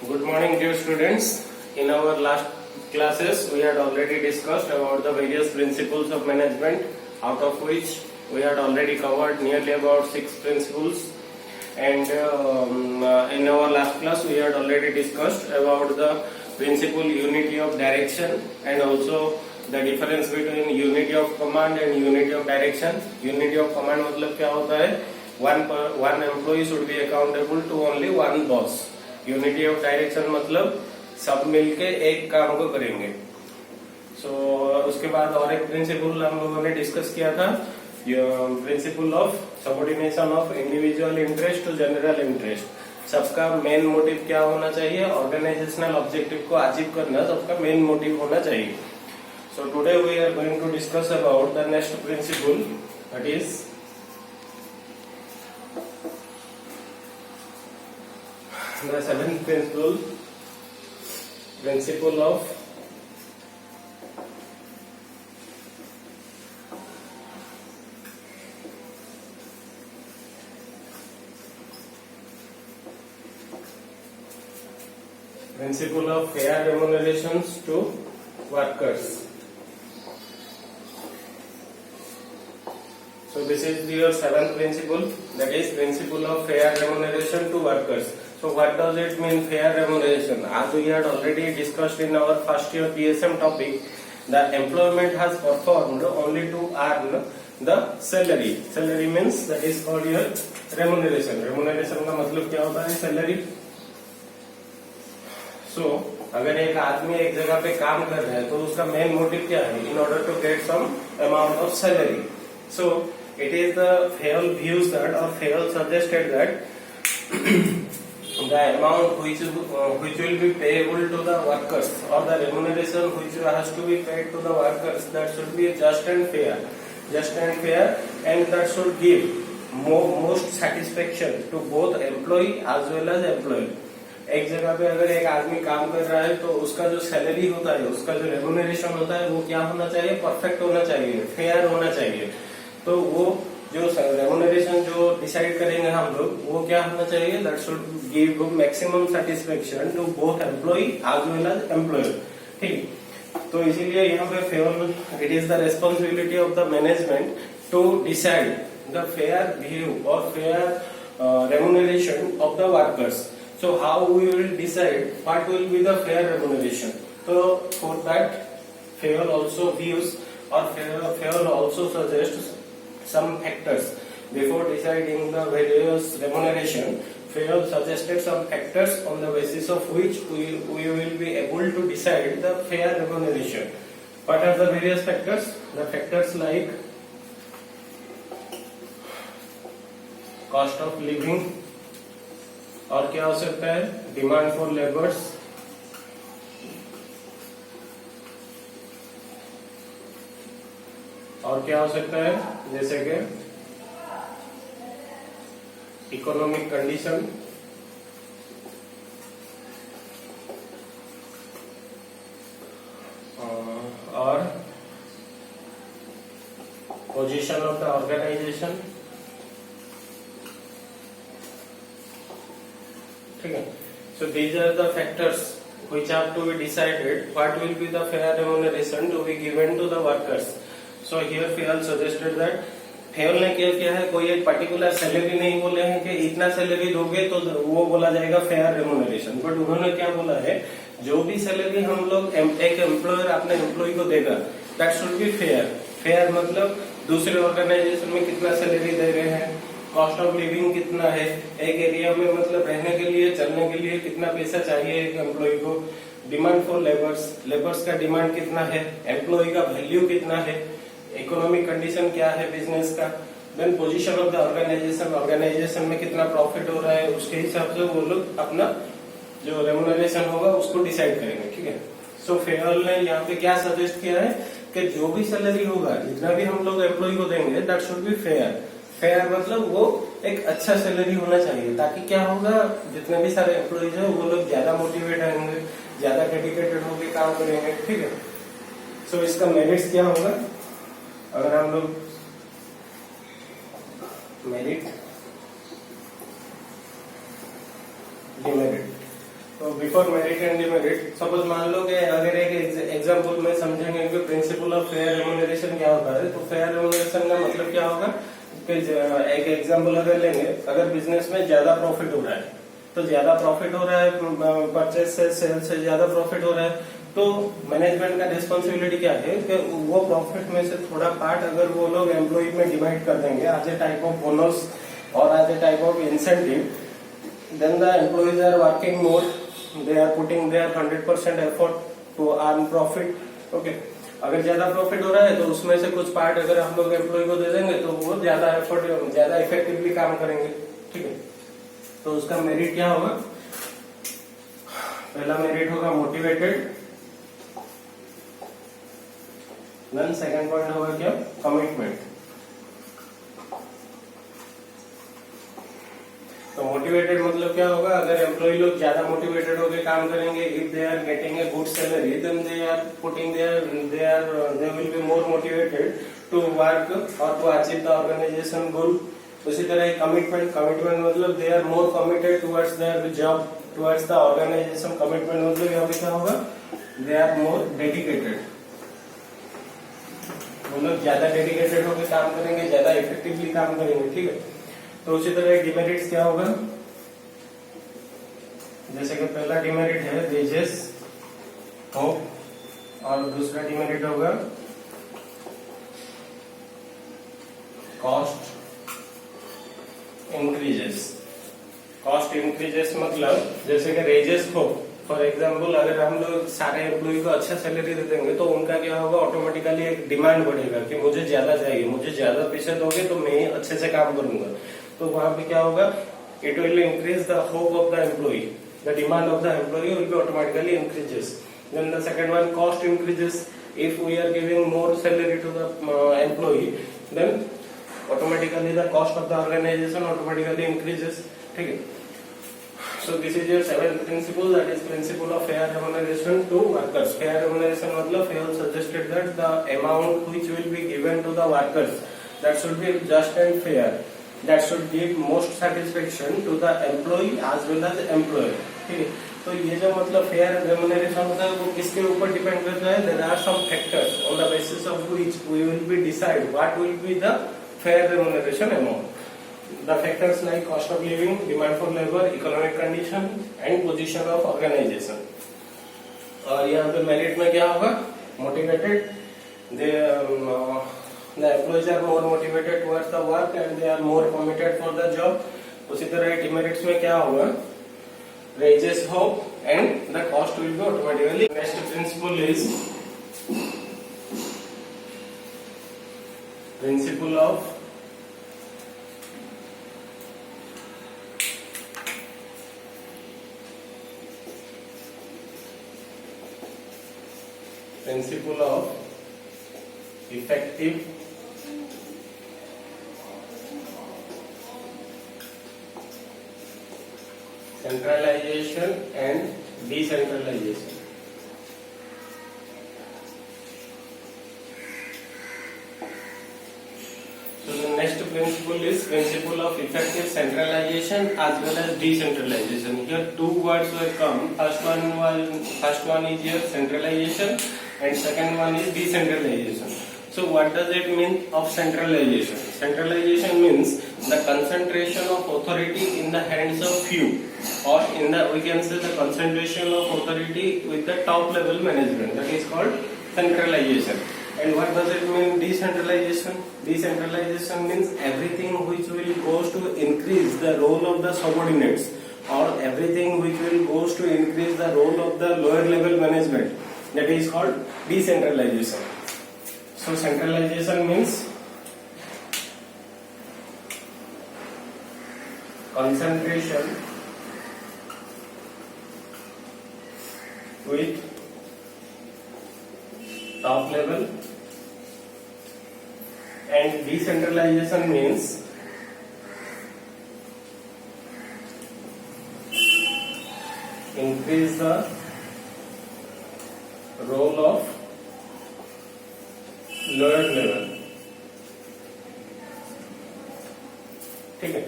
Good morning, dear students. In our last classes, we had already discussed about the various principles of management, out of which we had already covered nearly about 6 principles. And in our last class, we had already discussed about the principle unity of direction and also the difference between unity of command and unity of direction. Unity of command मतलब क्या होता है? One employee should be accountable to only one boss. Unity of direction मतलब सब मिलके एक काम को करेंगे. उसके बाद और एक प्रिंसिपल हम लोगों ने डिस्कस किया था, principle of subordination of individual interest to general interest. सबका मेन मोटिव क्या होना चाहिए? ऑर्गेनाइजेशनल ऑब्जेक्टिव को अचीव करना सबका मेन मोटिव होना चाहिए. So today we are going to discuss about the next principle, that is the seventh principle of fair remunerations to workers. So this is your seventh principle, that is principle of fair remuneration to workers. So what does it mean, fair remuneration? As we had already discussed in our first year PSM topic, the employment has performed only to earn the salary. Salary means that is called your remuneration. Remuneration का मतलब क्या होता है? Salary. So अगर एक आदमी एक जगह पे काम कर रहा है तो उसका मेन मोटिव क्या है? In order to get some amount of salary. So it is the Fayol views that, or Fayol suggested that the amount which will be payable to the workers, or the remuneration which has to be paid to the workers, that should be just and fair, and that should give most satisfaction to both employee as well as employer. एक जगह पे अगर एक आदमी काम कर रहा है तो उसका जो सैलरी होता है, उसका जो रेमुनरेशन होता है, वो क्या होना चाहिए? परफेक्ट होना चाहिए, फेयर होना चाहिए. तो वो जो रेमुनरेशन जो डिसाइड करेंगे हम लोग, वो क्या होना चाहिए? That should give maximum satisfaction to both employee as well as employer. ठीक, तो इसीलिए यहाँ पे fair, it is the responsibility of the management to decide the fair view और fair remuneration of the workers. So how we will decide what will be the fair remuneration? So for that, Fayol also views, or Fayol also suggests some factors. Before deciding the various remuneration, Fayol suggested some factors on the basis of which we will be able to decide the fair remuneration. What are the various factors? The factors like cost of living, और क्या हो सकता है? Demand for labours, और क्या हो सकता है? जैसे कि इकोनॉमिक कंडीशन, और पोजीशन ऑफ द ऑर्गेनाइजेशन. ठीक है. So these are the factors which have to be decided what will be the fair remuneration to be given to the workers. So here Fayol suggested that, Fayol ने क्या किया है? कोई एक particular salary नहीं बोले हैं कि इतना सैलरी दोगे तो वो बोला जाएगा फेयर रेमुनरेशन. बट उन्होंने क्या बोला है? जो भी सैलरी हम लोग एक एम्प्लॉयर अपने एम्प्लॉय को देगा, that should be fair. Fair मतलब दूसरे ऑर्गेनाइजेशन में कितना सैलरी दे रहे हैं, कॉस्ट ऑफ लिविंग कितना है, एक एरिया में मतलब रहने के लिए, चलने के लिए कितना पैसा चाहिए एक एम्प्लॉय को, डिमांड फॉर लेबर्स का डिमांड कितना है, एम्प्लॉय का वैल्यू कितना है, इकोनॉमिक कंडीशन क्या है बिजनेस का, then position of the organization में कितना प्रॉफिट हो रहा है, उसके हिसाब से वो लोग अपना जो रेमुनरेशन होगा उसको डिसाइड करेंगे. ठीक है. सो फेयल ने यहाँ पे क्या सजेस्ट किया है कि जो भी सैलरी होगा, जितना भी हम लोग एम्प्लॉय को देंगे, that should be fair. Fair मतलब वो एक अच्छा सैलरी होना चाहिए, ताकि क्या होगा, जितने भी सारे एम्प्लॉइज है वो लोग ज्यादा मोटिवेट होंगे, ज्यादा डेडिकेटेड होकर काम करेंगे. ठीक है. सो इसका मेरिट्स क्या होगा? अगर हम लोग मेरिट, डिमेरिट, तो before merit and demerit, suppose मान लो कि अगर एक एग्जांपल में समझेंगे कि प्रिंसिपल ऑफ फेयर रेम्यूनरेशन क्या होता है, तो फेयर रेम्यूनरेशन का मतलब क्या होगा कि एक एग्जांपल अगर लेंगे, अगर बिजनेस में ज्यादा प्रॉफिट हो रहा है, तो ज्यादा प्रॉफिट हो रहा है, परचेज से सेल से ज्यादा प्रॉफिट हो रहा है, तो मैनेजमेंट का रिस्पॉन्सिबिलिटी क्या है कि वो प्रॉफिट में से थोड़ा पार्ट अगर वो लोग एम्प्लॉय में डिवाइड कर देंगे as a type of bonus और as a type of incentive, then the employees are working more, they are putting their 100% effort to earn profit. Okay, अगर ज्यादा प्रॉफिट हो रहा है तो उसमें से कुछ पार्ट अगर हम लोग एम्प्लॉय को दे देंगे तो वो ज्यादा एफर्ट, ज्यादा इफेक्टिवली काम करेंगे। ठीक है, तो उसका मेरिट क्या होगा? पहला मेरिट होगा मोटिवेटेड, देन सेकंड पॉइंट होगा क्या? कमिटमेंट। तो मोटिवेटेड मतलब क्या होगा? अगर एम्प्लॉय लोग ज्यादा मोटिवेटेड होकर काम करेंगे, if they are getting a good salary, then they are putting they will be more motivated to work और to achieve the organization goal. उसी तरह कमिटमेंट मतलब they are more committed towards their job, towards the organization. Commitment मतलब यहाँ पे क्या होगा? दे are more dedicated, वो लोग ज्यादा डेडिकेटेड होकर काम करेंगे, ज्यादा इफेक्टिवली काम करेंगे। ठीक है, तो उसी तरह डिमेरिट्स क्या होगा? जैसे कि पहला डिमेरिट है वेजेस होप, और दूसरा डिमेरिट होगा कॉस्ट इंक्रीजेस। कॉस्ट इंक्रीजेस मतलब जैसे कि रेजेस हो, फॉर एग्जाम्पल अगर हम लोग सारे एम्प्लॉय को अच्छा सैलरी दे देंगे तो उनका क्या होगा? ऑटोमेटिकली एक डिमांड बढ़ेगा कि मुझे ज्यादा चाहिए, मुझे ज्यादा पैसे दोगे तो मैं अच्छे से काम करूंगा। तो वहां पे क्या होगा? It will increase the hope of the employee, the demand of the employee will be automatically increases. Then the second one cost increases, if we are giving more salary to the employee then automatically the cost of the organization automatically increases. ठीक है, so this is your seventh principle, that is principle of fair remuneration to workers. Fair remuneration मतलब fair suggested that the amount which will be given to the workers that should be just and fair, that should give most satisfaction to the employee as well as employer. ठीक है, तो ये जो मतलब fair remuneration होता है वो किसके ऊपर डिपेंड करता है? There are some factors on the basis of which we will be decide what will be the fair remuneration amount. The factors like cost of living, demand for labor, economic condition and position of organization. और यहाँ पे merit में क्या होगा? Motivated, the employees are more motivated towards the work and they are more committed for the job. उसी तरह demerits में क्या होगा? Wages hope and the cost will be automatically. Next principle is principle of effective centralization and decentralization. So the next principle is principle of effective centralization as well as decentralization. Here two words will come. First one is your centralization and second one is decentralization. So what does it mean of centralization? Centralization means the concentration of authority in the hands of few, or in the, we can say, the concentration of authority with the top level management. That is called centralization. And what does it mean decentralization? Decentralization means everything which will goes to increase the role of the subordinates, or everything which will goes to increase the role of the lower level management. That is called decentralization. So centralization means concentration with top level, and decentralization means increase the role of lower level. ठीक है,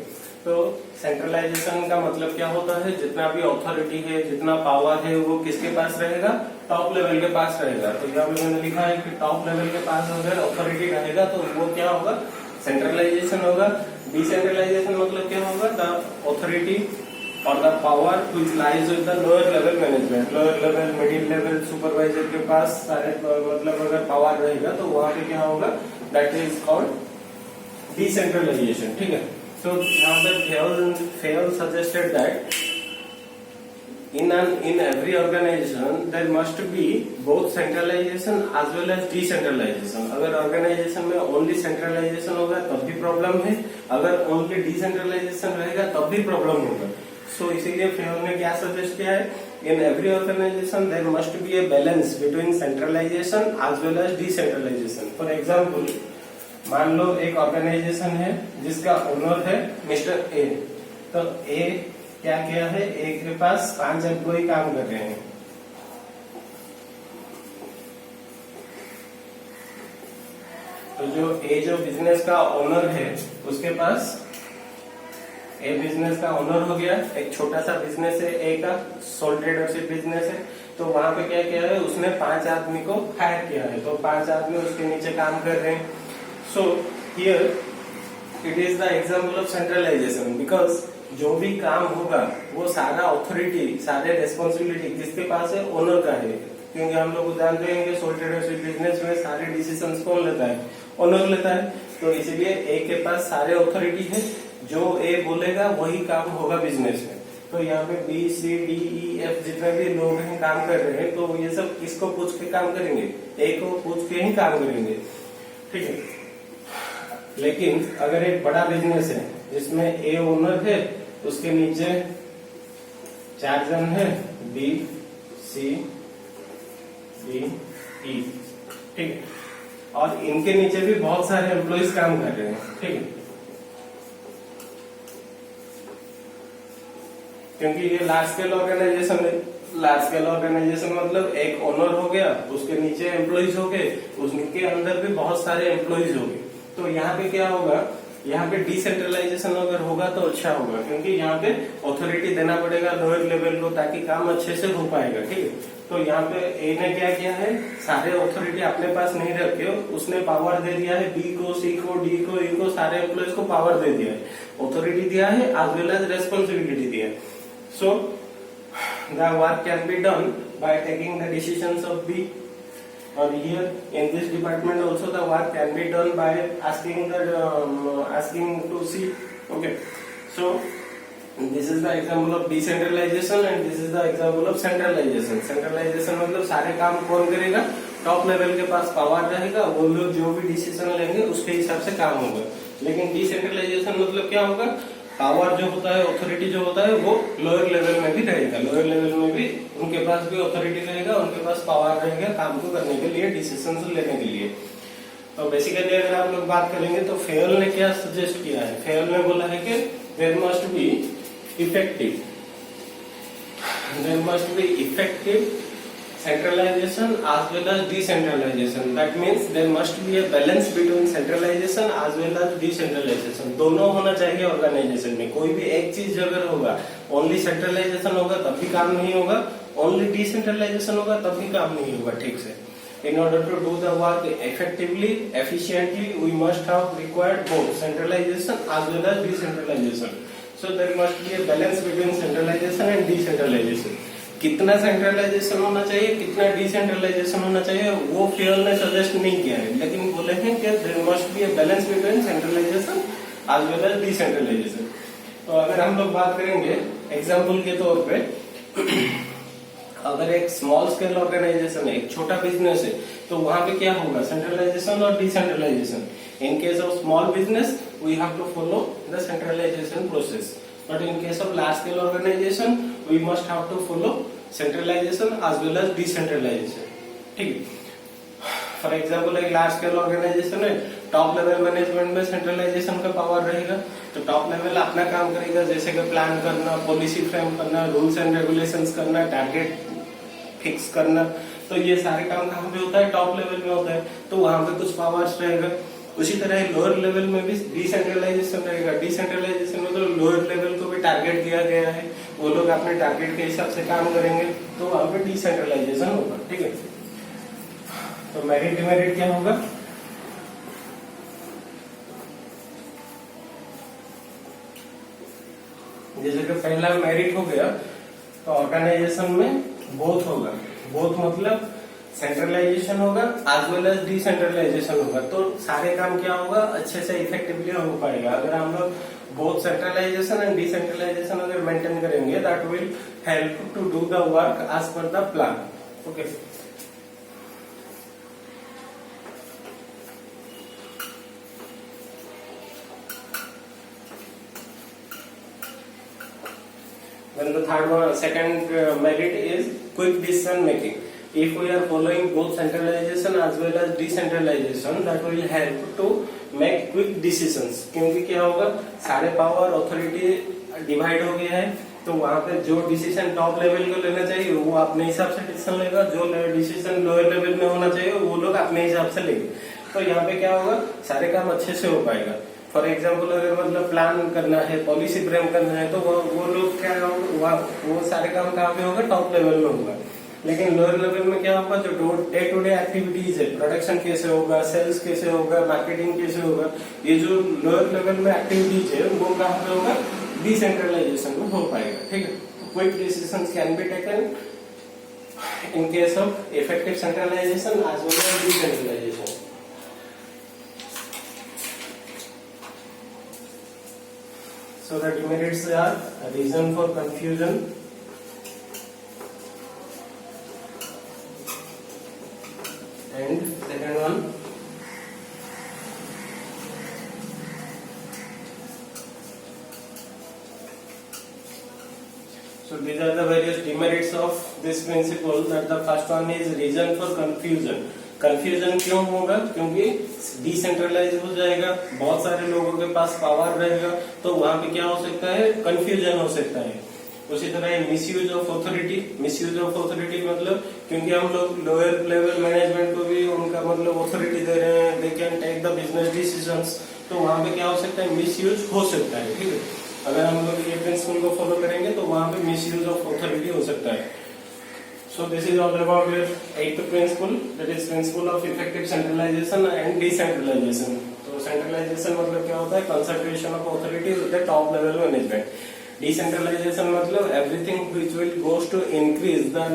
तो centralisation का मतलब क्या होता है, जितना भी ऑथोरिटी है, जितना पावर है, वो किसके पास रहेगा, टॉप लेवल के पास रहेगा। तो यहाँ पे मैंने लिखा है कि टॉप लेवल के पास अगर ऑथोरिटी रहेगा तो वो क्या होगा, सेंट्रलाइजेशन होगा। डिसेंट्रलाइजेशन मतलब क्या होगा, द ऑथोरिटी और the power which lies with the lower level management. Lower level, middle level, supervisor के पास सारे मतलब अगर पावर रहेगा तो वहां पे क्या होगा, दैट इज कॉल्ड डिसेंट्रलाइजेशन। ठीक है। So now the Fayol suggested that in every organization there must be both centralization as well as decentralization. अगर ऑर्गेनाइजेशन में ओनली सेंट्रलाइजेशन होगा तब भी प्रॉब्लम है, अगर ओनली डिसेंट्रलाइजेशन रहेगा तब भी प्रॉब्लम होगा। सो इसीलिए फेयोल ने क्या सजेस्ट किया है, in every organization there must be a balance between centralization as well as decentralization. For example, मान लो एक ऑर्गेनाइजेशन है जिसका ओनर है मिस्टर ए। तो ए क्या किया है, ए के पास 5 एम्प्लॉय काम कर रहे हैं। तो जो बिजनेस का ओनर है उसके पास, ए बिजनेस का ओनर हो गया, एक छोटा सा बिजनेस है ए का, सोल ट्रेडरशिप बिजनेस है। तो वहां पे क्या किया है, उसने 5 आदमी को हायर किया है। तो 5 आदमी उसके नीचे काम कर रहे हैं। So here it is the example of centralization because जो भी काम होगा वो सारा ऑथोरिटी, सारे रेस्पॉन्सिबिलिटी किसके पास है, ओनर का है। क्योंकि हम लोग जानते हैं कि सोल ट्रेडरशिप बिजनेस में सारे डिसीजंस कौन लेता है, ओनर लेता है। तो इसीलिए ए के पास सारे ऑथोरिटी है, जो ए बोलेगा वही काम होगा बिजनेस में। तो यहाँ पे B C D E F जितने भी लोग हैं काम कर रहे हैं, तो ये सब किसको पूछ के काम करेंगे, ए को पूछ के ही काम करेंगे। ठीक है। लेकिन अगर एक बड़ा बिजनेस है जिसमें ए ओनर है, उसके नीचे 4 जन है, बी सी डी ई, ठीक है, और इनके नीचे भी बहुत सारे एम्प्लॉइज काम कर रहे हैं। ठीक है। क्योंकि ये लार्ज स्केल ऑर्गेनाइजेशन है। लार्ज स्केल ऑर्गेनाइजेशन मतलब एक ओनर हो गया, उसके नीचे एम्प्लॉइज हो गए, उसके अंदर भी बहुत सारे एम्प्लॉइज हो गए। तो यहाँ पे क्या होगा, यहाँ पे डिसेंट्रलाइजेशन अगर होगा तो अच्छा होगा, क्योंकि यहाँ पे ऑथोरिटी देना पड़ेगा लोअर लेवल को ताकि काम अच्छे से हो पाएगा। ठीक है। तो यहाँ पे ए ने क्या किया है, सारे ऑथोरिटी अपने पास नहीं रखे, उसने पावर दे दिया है बी को, सी को, डी को, ई को, सारे एम्प्लॉइज को पावर दे दिया है, ऑथोरिटी दिया है एज वेल एज रेस्पॉन्सिबिलिटी दिया है। So the work can be done by taking the decisions of B. Or here in this department also the work can be done by asking to see. Okay, so this is the example of decentralization and this is the example of centralization. Centralization मतलब सारे काम कौन करेगा, top level के पास power रहेगा, वो लोग जो भी डिसीजन लेंगे उसके हिसाब से काम होगा। लेकिन डिसेंट्रलाइजेशन मतलब क्या होगा, पावर जो होता है, ऑथोरिटी जो होता है वो लोअर लेवल में भी रहेगा, लोअर लेवल में भी उनके पास भी ऑथोरिटी रहेगा, उनके पास पावर रहेगा काम को करने के लिए, डिसीजन लेने के लिए। तो बेसिकली अगर आप लोग बात करेंगे तो फेयोल ने क्या सजेस्ट किया है, फेयोल ने बोला है कि there must be effective centralization as well as decentralization. That means there must be a balance between centralization as well as decentralization. दोनों होना चाहिए ऑर्गेनाइजेशन में। कोई भी एक चीज अगर होगा, ओनली सेंट्रलाइजेशन होगा तब भी काम नहीं होगा, ओनली डिसेंट्रलाइजेशन होगा तब भी काम नहीं होगा ठीक से। In order to do the work effectively, efficiently, we must have required both centralization as well as decentralization. So there must be a balance between centralization and decentralization. कितना सेंट्रलाइजेशन होना चाहिए, कितना डिसेंट्रलाइजेशन होना चाहिए, वो फेयोल ने suggest नहीं किया है, लेकिन बोले हैं कि there must be a balance between centralization as well as decentralization. तो अगर हम लोग बात करेंगे एग्जांपल के तौर पे, अगर एक स्मॉल स्केल ऑर्गेनाइजेशन है, एक छोटा बिजनेस है, तो वहां पे क्या होगा, सेंट्रलाइजेशन और decentralization. In case of small business we have to follow the centralization process, but in case of large scale organization we must have to follow centralization as well as decentralization. ठीक है। For example एक large scale organisation है, top level management में centralisation का power रहेगा, तो top level अपना काम करेगा, जैसे कि प्लान करना, पॉलिसी फ्रेम करना, रूल्स एंड रेगुलेशंस करना, टारगेट फिक्स करना। तो ये सारे काम कहाँ पे होता है, टॉप लेवल में होता है, तो वहां पे कुछ पावर्स रहेगा। उसी तरह लोअर लेवल में भी डिसेंट्रलाइजेशन रहेगा। डिसेंट्रलाइजेशन मतलब लोअर लेवल को भी टारगेट दिया गया है, वो लोग अपने टारगेट के हिसाब से काम करेंगे, तो वहां पे डिसेंट्रलाइजेशन होगा। ठीक है, तो मेरिट डिमेरिट क्या होगा? जैसे कि पहला मेरिट हो गया, तो ऑर्गेनाइजेशन में बोथ होगा। बोथ मतलब सेंट्रलाइजेशन होगा एज वेल एज डिसेंट्रलाइजेशन होगा, तो सारे काम क्या होगा, अच्छे से इफेक्टिवली हो पाएगा। अगर हम लोग बोथ सेंट्रलाइजेशन एंड डिसेंट्रलाइजेशन अगर मेंटेन करेंगे, that will help to do the work as per the plan. Okay, then the second merit is quick decision making. If we are following both centralization as well as decentralization, that will help to make quick decisions. क्योंकि क्या होगा, सारे power authority divide हो गया है, तो वहां पे जो डिसीजन टॉप लेवल को लेना चाहिए वो अपने हिसाब से डिसीजन लेगा, जो डिसीजन लोअर लेवल में होना चाहिए वो लोग अपने हिसाब से लेंगे। तो यहाँ पे क्या होगा, सारे काम अच्छे से हो पाएगा। फॉर एग्जाम्पल अगर मतलब प्लान करना है, पॉलिसी फ्रेम करना है, तो वो लोग क्या होगा, वो सारे काम कहाँ पे होगा, टॉप लेवल में होगा। लेकिन लोअर लेवल में क्या होगा, जो डे टू डे एक्टिविटीज है, प्रोडक्शन कैसे होगा, सेल्स कैसे होगा, मार्केटिंग कैसे होगा, ये जो लोअर लेवल में एक्टिविटीज है वो कहाँ पे होगा, डिसेंट्रलाइजेशन में हो पाएगा। ठीक है, quick decisions can be taken in case of effective centralization as well as decentralization. So the demerits are a reason for confusion and second one so these are the various demerits of this principle. That the first one is reason for confusion. Confusion क्यों होगा, क्योंकि decentralise हो जाएगा, बहुत सारे लोगों के पास power रहेगा, तो वहां पे क्या हो सकता है, कंफ्यूजन हो सकता है। उसी तरह misuse of authority. Misuse of authority मतलब क्योंकि हम लोग लोअर लेवल मैनेजमेंट को भी उनका मतलब अथॉरिटी दे रहे हैं, they can take the business decisions, तो वहां पे क्या हो सकता है, मिसयूज हो सकता है। ठीक है, अगर हम लोग ये प्रिंसिपल को फॉलो करेंगे तो वहां पे मिसयूज ऑफ अथॉरिटी हो सकता है। So this is all about your eighth principle, that is principle of effective centralization and decentralization. तो centralization मतलब क्या होता है, concentration of authority with the top level management. Decentralization मतलब everything which will goes to increase the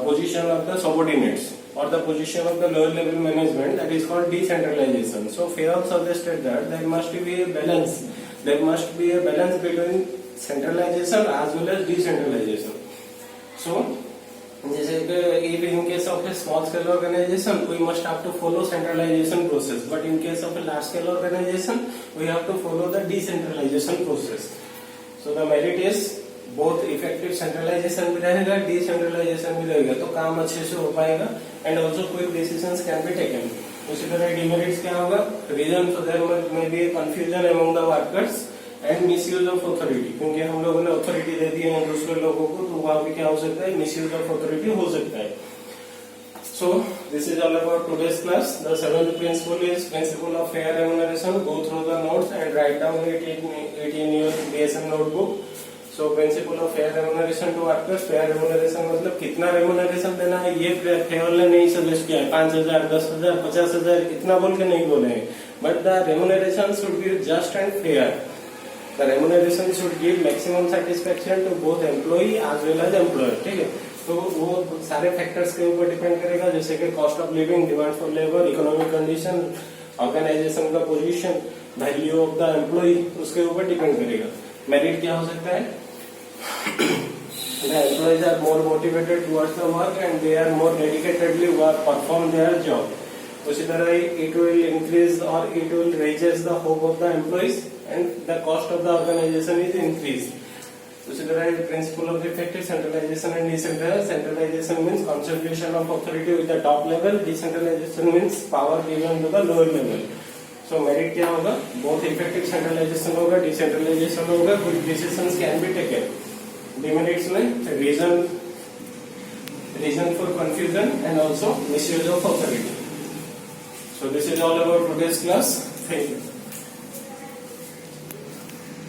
position of the subordinates or the position of the lower level management, that is called decentralization. So Fayol suggested that there must be a balance. There must be a balance between centralization as well as decentralization. So जैसे if in case of a small scale organization we must have to follow centralization process, but in case of a large scale organization we have to follow the decentralization process. So the merit is both effective centralization भी रहेगा, decentralization भी रहेगा, तो काम अच्छे से हो पाएगा and also quick decisions can be taken. उसी तरह demerits क्या होगा, reason so there may be a confusion among the workers and misuse of authority, क्योंकि हम लोगों ने अथॉरिटी दे दी है दूसरे लोगों को, तो वहां भी क्या हो सकता है, मिसयूज ऑफ अथॉरिटी हो सकता है। So this is all about today's class. The seventh principle is principle of fair remuneration. Go through the notes and write down it in your DSM notebook. So principle of fair remuneration to workers. Fair remuneration मतलब कितना remuneration देना है, ये fair ने नहीं suggest किया है, 5,000, 10,000, 50,000 इतना बोल के नहीं बोले हैं, but the remuneration should be just and fair. The remuneration should give maximum satisfaction to both employee as well as employer. ठीक है, तो वो सारे फैक्टर्स के ऊपर डिपेंड करेगा, जैसे कि cost of living, demand for labour, economic condition, organisation का position, value of the employee, उसके ऊपर डिपेंड करेगा। मेरिट क्या हो सकता है, the employees are more motivated towards the work and they are more dedicatedly perform their job. उसी तरह it will increase or it will raises the hope of the employees and the cost of the organization is increased. उसी तरह principle of effective centralization and decentralization. Centralization means concentration of authority with the top level. Decentralization means power given to the lower level. So merit क्या होगा, both effective centralization होगा, decentralization होगा, good decisions can be taken. Demerits में reason for confusion and also misuse of authority. So this is all about today's class. Thank you.